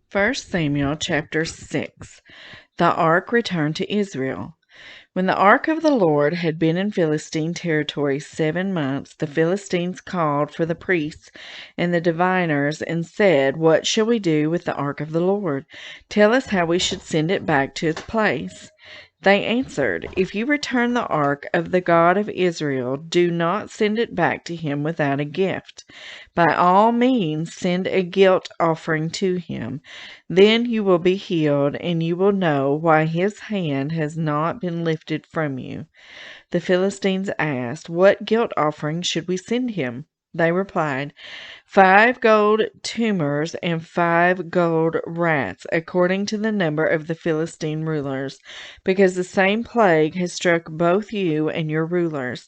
First Samuel chapter 6. The ark returned to Israel. When the ark of the Lord had been in Philistine territory 7 months, the Philistines called for the priests and the diviners and said, "What shall we do with the ark of the Lord? Tell us how we should send it back to its place." They answered, "If you return the ark of the God of Israel, do not send it back to him without a gift. By all means send a guilt offering to him. Then you will be healed, and you will know why his hand has not been lifted from you." The Philistines asked, "What guilt offering should we send him?" They replied, 5 gold tumors and 5 gold rats, according to the number of the Philistine rulers, because the same plague has struck both you and your rulers.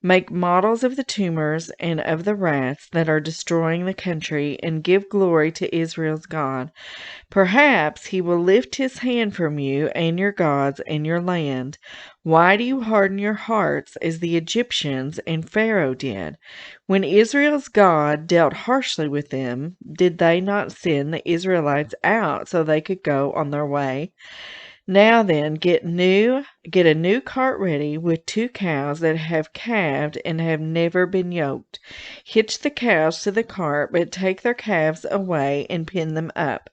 Make models of the tumors and of the rats that are destroying the country, and give glory to Israel's God. Perhaps he will lift his hand from you and your gods and your land. Why do you harden your hearts as the Egyptians and Pharaoh did? When Israel's God dealt harshly with them, did they not send the Israelites out so they could go on their way? Now then, get a new cart ready with 2 cows that have calved and have never been yoked. Hitch the cows to the cart, but take their calves away and pin them up.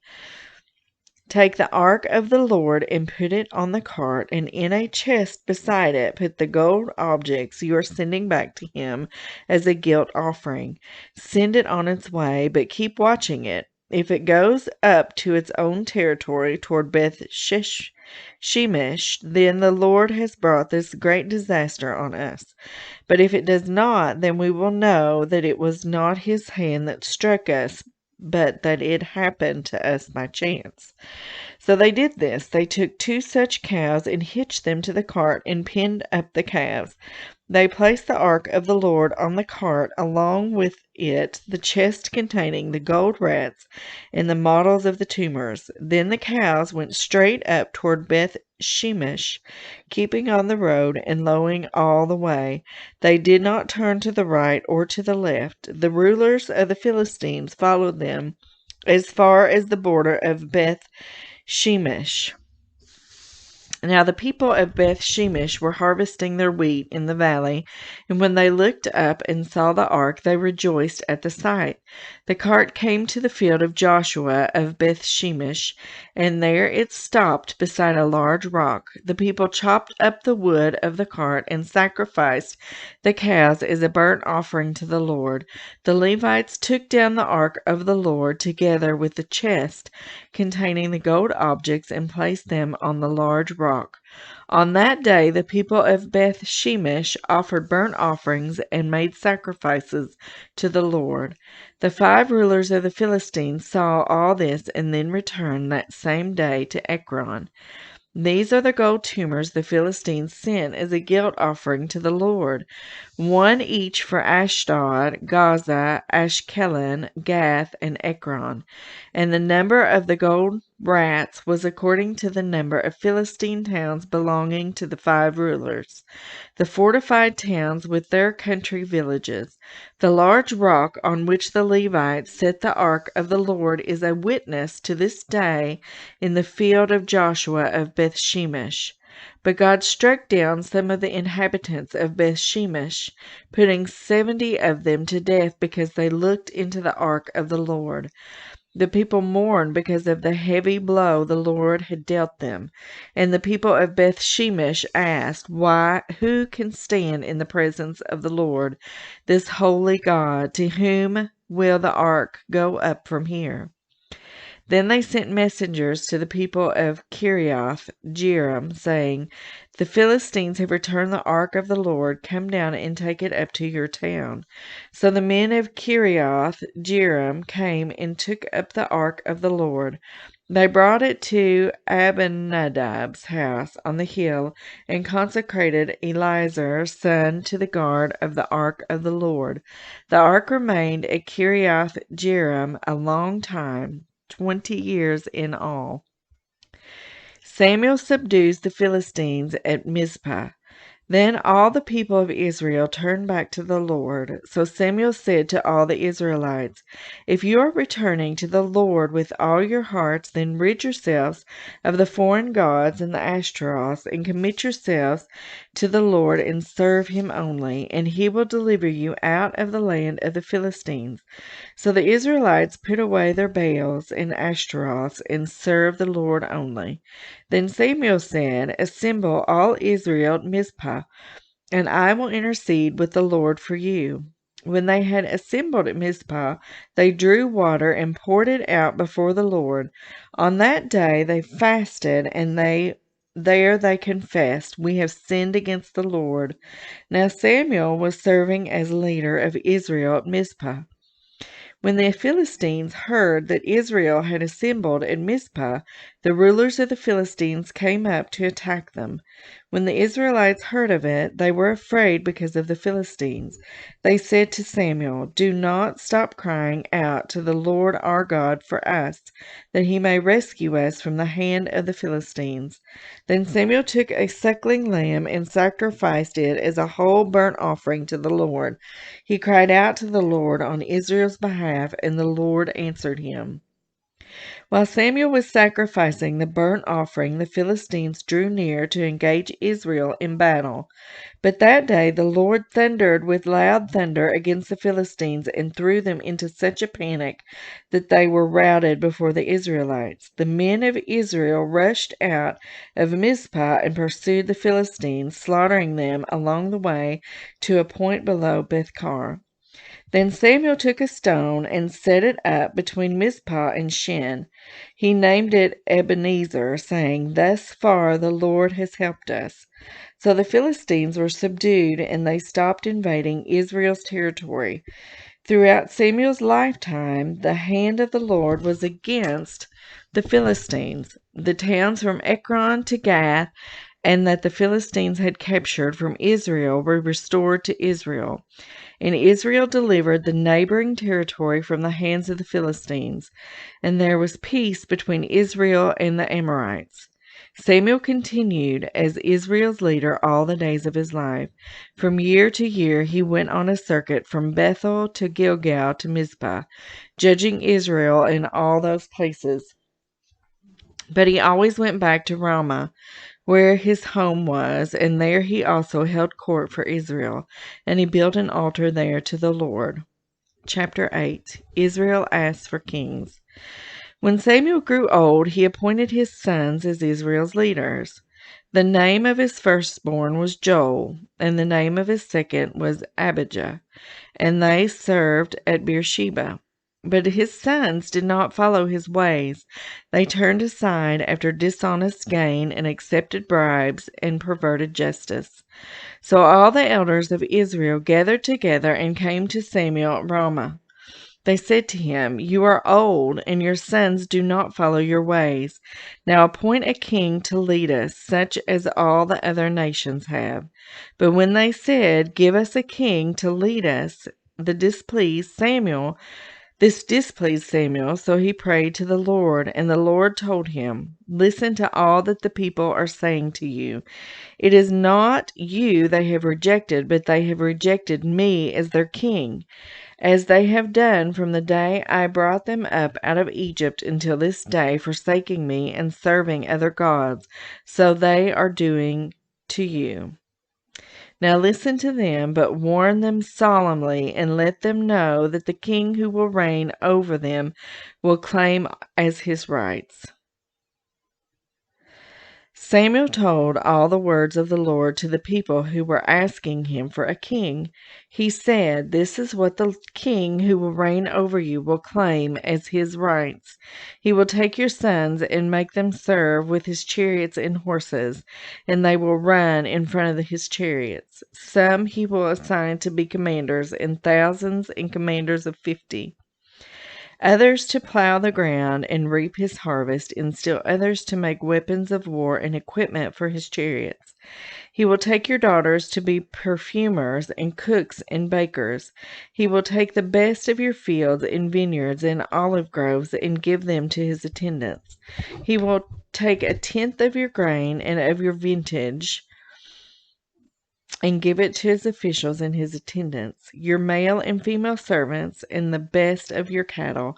Take the ark of the Lord and put it on the cart, and in a chest beside it put the gold objects you are sending back to him as a guilt offering. Send it on its way, but keep watching it. If it goes up to its own territory toward Beth Shemesh, then the Lord has brought this great disaster on us. But if it does not, then we will know that it was not his hand that struck us, but that it happened to us by chance. So they did this. They took 2 such cows and hitched them to the cart and pinned up the calves. They placed the ark of the Lord on the cart, along with it the chest containing the gold rats and the models of the tumors. Then the cows went straight up toward Beth Shemesh, keeping on the road and lowing all the way. They did not turn to the right or to the left. The rulers of the Philistines followed them as far as the border of Beth Shemesh. Now the people of Beth Shemesh were harvesting their wheat in the valley, and when they looked up and saw the ark, they rejoiced at the sight. The cart came to the field of Joshua of Beth Shemesh, and there it stopped beside a large rock. The people chopped up the wood of the cart and sacrificed the cows as a burnt offering to the Lord. The Levites took down the ark of the Lord together with the chest containing the gold objects and placed them on the large rock. On that day the people of Beth Shemesh offered burnt offerings and made sacrifices to the Lord. The 5 rulers of the Philistines saw all this and then returned that same day to Ekron. These are the gold tumors the Philistines sent as a guilt offering to the Lord, 1 each for Ashdod, Gaza, Ashkelon, Gath, and Ekron. And the number of the gold rats was according to the number of Philistine towns belonging to the 5 rulers, the fortified towns with their country villages. The large rock on which the Levites set the ark of the Lord is a witness to this day in the field of Joshua of Beth Shemesh. But God struck down some of the inhabitants of Beth Shemesh, putting 70 of them to death because they looked into the ark of the Lord. The people mourned because of the heavy blow the Lord had dealt them. And the people of Beth Shemesh asked, who can stand in the presence of the Lord, this holy God? To whom will the ark go up from here? Then they sent messengers to the people of Kiriath Jearim, saying, "The Philistines have returned the ark of the Lord. Come down and take it up to your town." So the men of Kiriath Jearim came and took up the ark of the Lord. They brought it to Abinadab's house on the hill and consecrated Eleazar, son, to the guard of the ark of the Lord. The ark remained at Kiriath Jearim a long time, 20 years in all. Samuel subdues the Philistines at Mizpah. Then all the people of Israel turned back to the Lord. So Samuel said to all the Israelites, "If you are returning to the Lord with all your hearts, then rid yourselves of the foreign gods and the Ashtaroths, and commit yourselves to the Lord and serve him only, and he will deliver you out of the land of the Philistines." So the Israelites put away their Baals and Ashtaroths and served the Lord only. Then Samuel said, "Assemble all Israel at Mizpah, and I will intercede with the Lord for you." When they had assembled at Mizpah, they drew water and poured it out before the Lord. On that day they fasted, and there they confessed, "We have sinned against the Lord." Now Samuel was serving as leader of Israel at Mizpah. When the Philistines heard that Israel had assembled at Mizpah, the rulers of the Philistines came up to attack them. When the Israelites heard of it, they were afraid because of the Philistines. They said to Samuel, "Do not stop crying out to the Lord our God for us, that he may rescue us from the hand of the Philistines." Then Samuel took a suckling lamb and sacrificed it as a whole burnt offering to the Lord. He cried out to the Lord on Israel's behalf, and the Lord answered him. While Samuel was sacrificing the burnt offering, the Philistines drew near to engage Israel in battle. But that day the Lord thundered with loud thunder against the Philistines and threw them into such a panic that they were routed before the Israelites. The men of Israel rushed out of Mizpah and pursued the Philistines, slaughtering them along the way to a point below Bethkar. Then Samuel took a stone and set it up between Mizpah and Shin. He named it Ebenezer, saying, "Thus far the Lord has helped us." So the Philistines were subdued, and they stopped invading Israel's territory. Throughout Samuel's lifetime, the hand of the Lord was against the Philistines. The towns from Ekron to Gath, and that the Philistines had captured from Israel, were restored to Israel. And Israel delivered the neighboring territory from the hands of the Philistines, and there was peace between Israel and the Amorites. Samuel continued as Israel's leader all the days of his life. From year to year he went on a circuit from Bethel to Gilgal to Mizpah, judging Israel in all those places. But he always went back to Ramah, where his home was, and there he also held court for Israel, and he built an altar there to the Lord. Chapter 8. Israel asks for kings. When Samuel grew old, he appointed his sons as Israel's leaders. The name of his firstborn was Joel, and the name of his second was Abijah, and they served at Beersheba. But his sons did not follow his ways. They turned aside after dishonest gain and accepted bribes and perverted justice. So all the elders of Israel gathered together and came to Samuel at Ramah. They said to him, "You are old, and your sons do not follow your ways. Now appoint a king to lead us, such as all the other nations have." But when they said, "Give us a king to lead us," this displeased Samuel, so he prayed to the Lord, and the Lord told him, "Listen to all that the people are saying to you. It is not you they have rejected, but they have rejected me as their king, as they have done from the day I brought them up out of Egypt until this day, forsaking me and serving other gods. So they are doing to you. Now listen to them, but warn them solemnly, and let them know that the king who will reign over them will claim as his rights." Samuel told all the words of the Lord to the people who were asking him for a king. He said, "This is what the king who will reign over you will claim as his rights. He will take your sons and make them serve with his chariots and horses, and they will run in front of his chariots. Some he will assign to be commanders, and thousands and commanders of 50. Others to plow the ground and reap his harvest, and still others to make weapons of war and equipment for his chariots. He will take your daughters to be perfumers and cooks and bakers. He will take the best of your fields and vineyards and olive groves and give them to his attendants. He will take 1/10 of your grain and of your vintage and give it to his officials and his attendants. Your male and female servants and the best of your cattle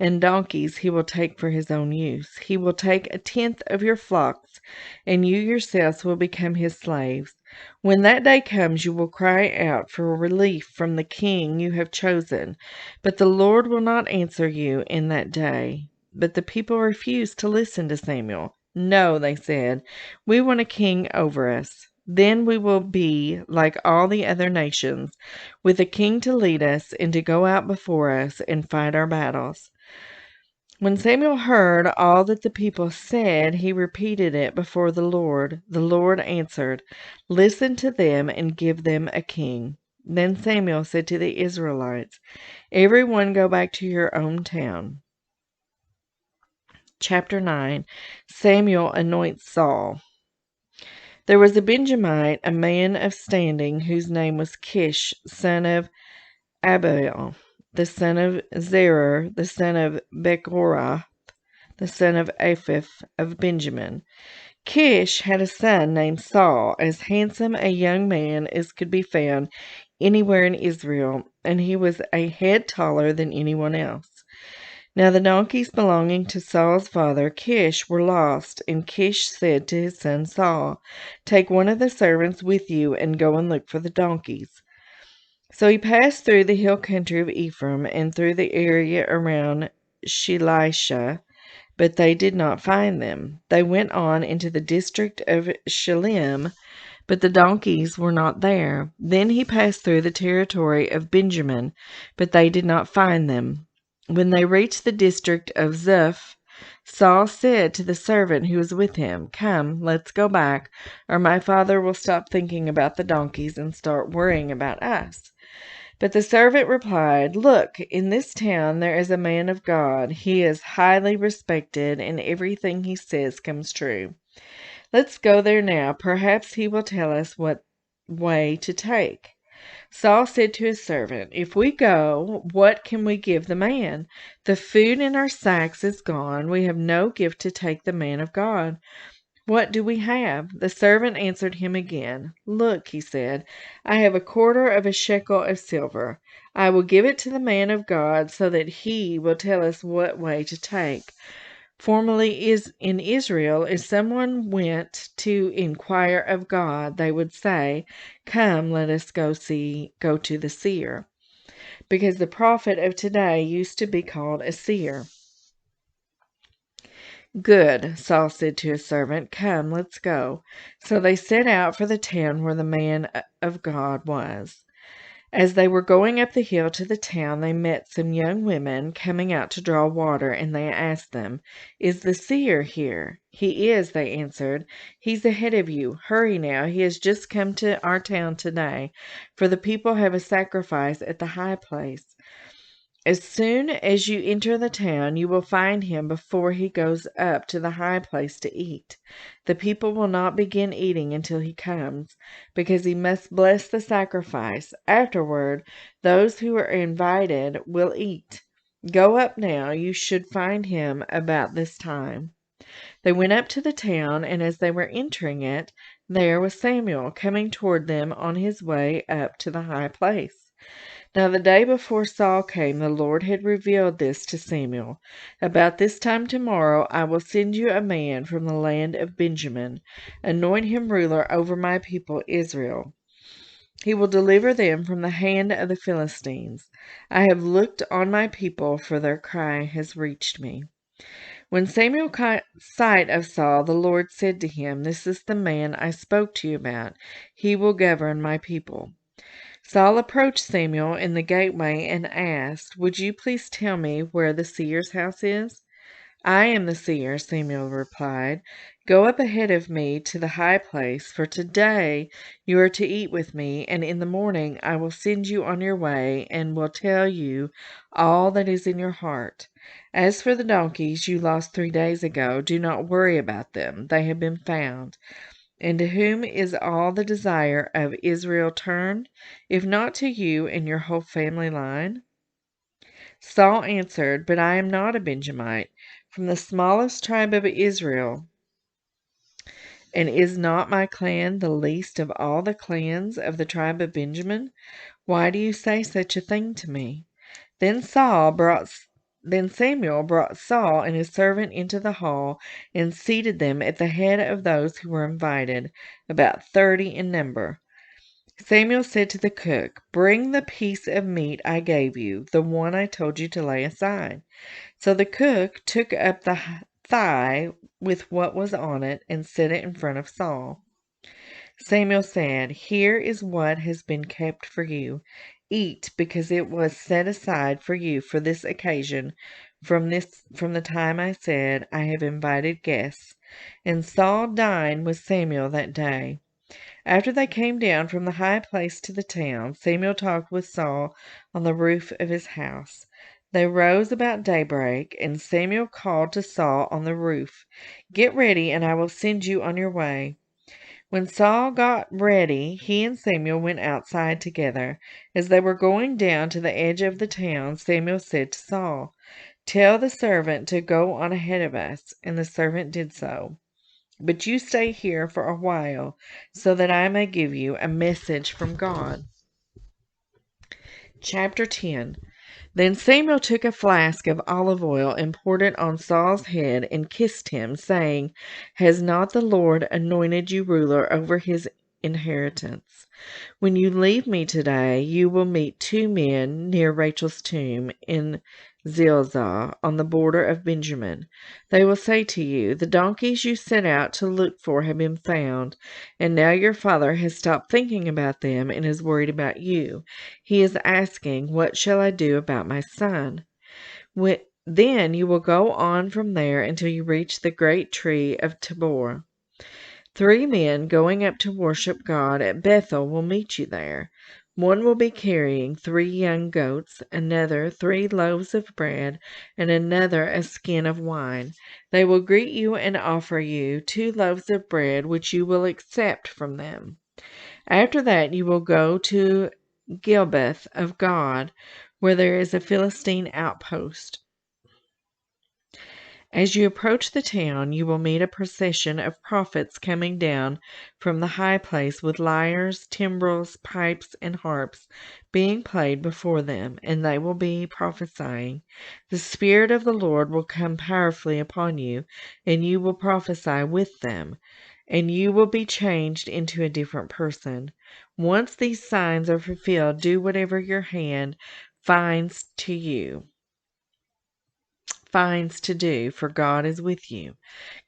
and donkeys he will take for his own use. He will take 1/10 of your flocks, and you yourselves will become his slaves. When that day comes, you will cry out for relief from the king you have chosen, but the Lord will not answer you in that day." But the people refused to listen to Samuel. "No," they said, "we want a king over us. Then we will be like all the other nations, with a king to lead us and to go out before us and fight our battles." When Samuel heard all that the people said, he repeated it before the Lord. The Lord answered, "Listen to them and give them a king." Then Samuel said to the Israelites, "Everyone go back to your own town." Chapter 9. Samuel anoints Saul. There was a Benjamite, a man of standing, whose name was Kish, son of Abiel, the son of Zerah, the son of Bechorath, the son of Aphiah of Benjamin. Kish had a son named Saul, as handsome a young man as could be found anywhere in Israel, and he was a head taller than anyone else. Now the donkeys belonging to Saul's father Kish were lost, and Kish said to his son Saul, "Take one of the servants with you and go and look for the donkeys." So he passed through the hill country of Ephraim and through the area around Shalisha, but they did not find them. They went on into the district of Shalim, but the donkeys were not there. Then he passed through the territory of Benjamin, but they did not find them. When they reached the district of Zuph, Saul said to the servant who was with him, "Come, let's go back, or my father will stop thinking about the donkeys and start worrying about us." But the servant replied, "Look, in this town there is a man of God. He is highly respected, and everything he says comes true. Let's go there now. Perhaps he will tell us what way to take." Saul said to his servant, "If we go, what can we give the man? The food in our sacks is gone. We have no gift to take the man of God. What do we have?" The servant answered him again. "Look," he said, "I have 1/4 of a shekel of silver. I will give it to the man of God, so that he will tell us what way to take. Formerly in Israel, if someone went to inquire of God, they would say, 'Come, let us go to the seer,' because the prophet of today used to be called a seer." "Good," Saul said to his servant. "Come, let's go." So they set out for the town where the man of God was. As they were going up the hill to the town, they met some young women coming out to draw water, and they asked them, "Is the seer here?" "He is," they answered. "He's ahead of you. Hurry now. He has just come to our town today, for the people have a sacrifice at the high place. As soon as you enter the town, you will find him before he goes up to the high place to eat. The people will not begin eating until he comes, because he must bless the sacrifice. Afterward, those who are invited will eat. Go up now. You should find him about this time." They went up to the town, and as they were entering it, there was Samuel coming toward them on his way up to the high place. Now the day before Saul came, the Lord had revealed this to Samuel. "About this time tomorrow I will send you a man from the land of Benjamin. Anoint him ruler over my people Israel. He will deliver them from the hand of the Philistines. I have looked on my people, for their cry has reached me." When Samuel caught sight of Saul, the Lord said to him, "This is the man I spoke to you about. He will govern my people." Saul approached Samuel in the gateway and asked, "Would you please tell me where the seer's house is?" "I am the seer," Samuel replied. "Go up ahead of me to the high place, for today you are to eat with me, and in the morning I will send you on your way and will tell you all that is in your heart. As for the donkeys you lost 3 days ago, do not worry about them. They have been found. And to whom is all the desire of Israel turned, if not to you and your whole family line?" Saul answered, "But I am not a Benjamite. From the smallest tribe of Israel And is not my clan the least of all the clans of the tribe of Benjamin? Why do you say such a thing to me?" Then Samuel brought Saul and his servant into the hall and seated them at the head of those who were invited, about 30 in number. Samuel said to the cook, "Bring the piece of meat I gave you, the one I told you to lay aside." So the cook took up the thigh with what was on it and set it in front of Saul. Samuel said, "Here is what has been kept for you. Eat, because it was set aside for you for this occasion from the time I said, I have invited guests." And Saul dined with Samuel that day. After they came down from the high place to the town, Samuel talked with Saul on the roof of his house. They rose about daybreak, and Samuel called to Saul on the roof, "Get ready, and I will send you on your way." When Saul got ready, he and Samuel went outside together. As they were going down to the edge of the town, Samuel said to Saul, "Tell the servant to go on ahead of us." And the servant did so. "But you stay here for a while, so that I may give you a message from God." Chapter 10. Then Samuel took a flask of olive oil and poured it on Saul's head and kissed him, saying, "Has not the Lord anointed you ruler over his inheritance? When you leave me today, you will meet 2 men near Rachel's tomb in Zilzah, on the border of Benjamin. They will say to you, 'The donkeys you set out to look for have been found, and now your father has stopped thinking about them and is worried about you. He is asking, what shall I do about my son?' Then you will go on from there until you reach the great tree of Tabor. 3 men going up to worship God at Bethel will meet you there. One will be carrying 3 young goats, another 3 loaves of bread, and another a skin of wine. They will greet you and offer you 2 loaves of bread, which you will accept from them. After that you will go to Gilbeth of God, where there is a Philistine outpost. As you approach the town, you will meet a procession of prophets coming down from the high place with lyres, timbrels, pipes, and harps being played before them, and they will be prophesying. The Spirit of the Lord will come powerfully upon you, and you will prophesy with them, and you will be changed into a different person. Once these signs are fulfilled, do whatever your hand finds to do, for God is with you.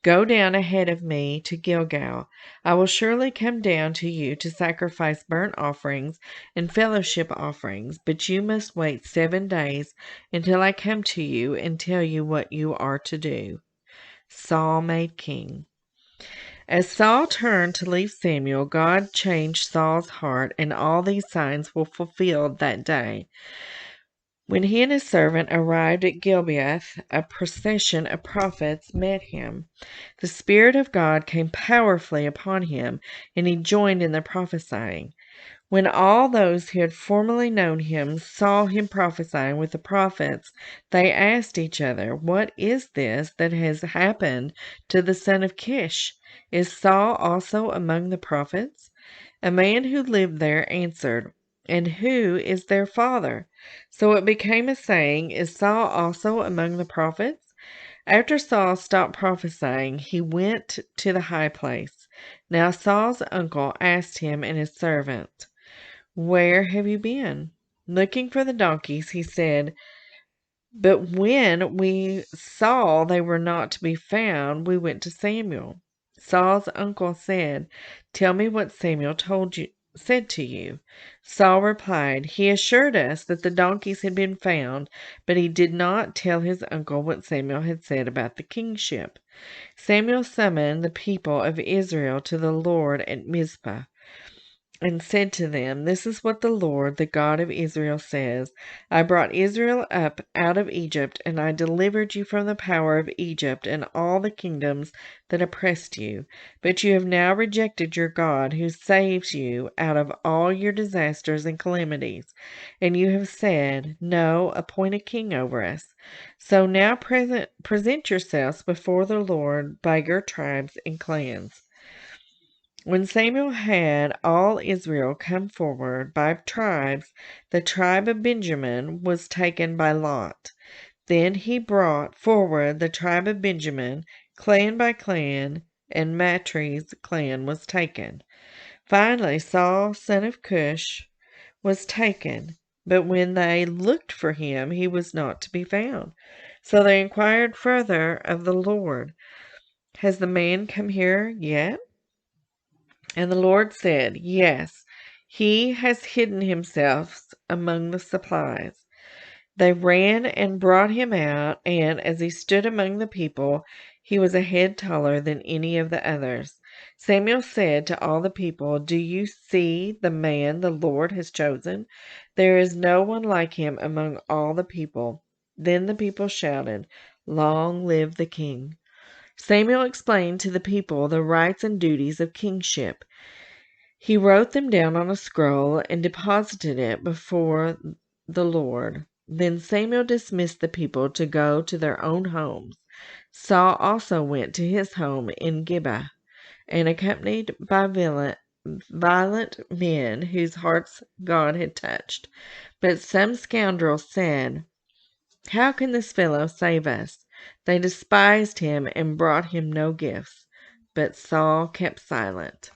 Go down ahead of me to Gilgal. I will surely come down to you to sacrifice burnt offerings and fellowship offerings, but you must wait 7 days until I come to you and tell you what you are to do." Saul made king. As Saul turned to leave Samuel, God changed Saul's heart, and all these signs were fulfilled that day. When he and his servant arrived at Gibeath, a procession of prophets met him. The Spirit of God came powerfully upon him, and he joined in the prophesying. When all those who had formerly known him saw him prophesying with the prophets, they asked each other, "What is this that has happened to the son of Kish? Is Saul also among the prophets?" A man who lived there answered, "And who is their father?" So it became a saying, "Is Saul also among the prophets?" After Saul stopped prophesying, he went to the high place. Now Saul's uncle asked him and his servant, "Where have you been?" "Looking for the donkeys," he said. "But when we saw they were not to be found, we went to Samuel." Saul's uncle said, "Tell me what Samuel said to you." Saul replied, "He assured us that the donkeys had been found," but he did not tell his uncle what Samuel had said about the kingship. Samuel summoned the people of Israel to the Lord at Mizpah, and said to them, "This is what the Lord, the God of Israel, says. I brought Israel up out of Egypt, and I delivered you from the power of Egypt and all the kingdoms that oppressed you. But you have now rejected your God, who saves you out of all your disasters and calamities. And you have said, 'No, appoint a king over us.' So now present yourselves before the Lord by your tribes and clans." When Samuel had all Israel come forward by tribes, the tribe of Benjamin was taken by lot. Then he brought forward the tribe of Benjamin, clan by clan, and Matri's clan was taken. Finally, Saul, son of Cush, was taken, but when they looked for him, he was not to be found. So they inquired further of the Lord, "Has the man come here yet?" And the Lord said, "Yes, he has hidden himself among the supplies." They ran and brought him out, and as he stood among the people, he was a head taller than any of the others. Samuel said to all the people, "Do you see the man the Lord has chosen? There is no one like him among all the people." Then the people shouted, "Long live the king!" Samuel explained to the people the rights and duties of kingship. He wrote them down on a scroll and deposited it before the Lord. Then Samuel dismissed the people to go to their own homes. Saul also went to his home in Gibeah, and accompanied by violent men whose hearts God had touched. But some scoundrels said, "How can this fellow save us?" They despised him and brought him no gifts. But Saul kept silent.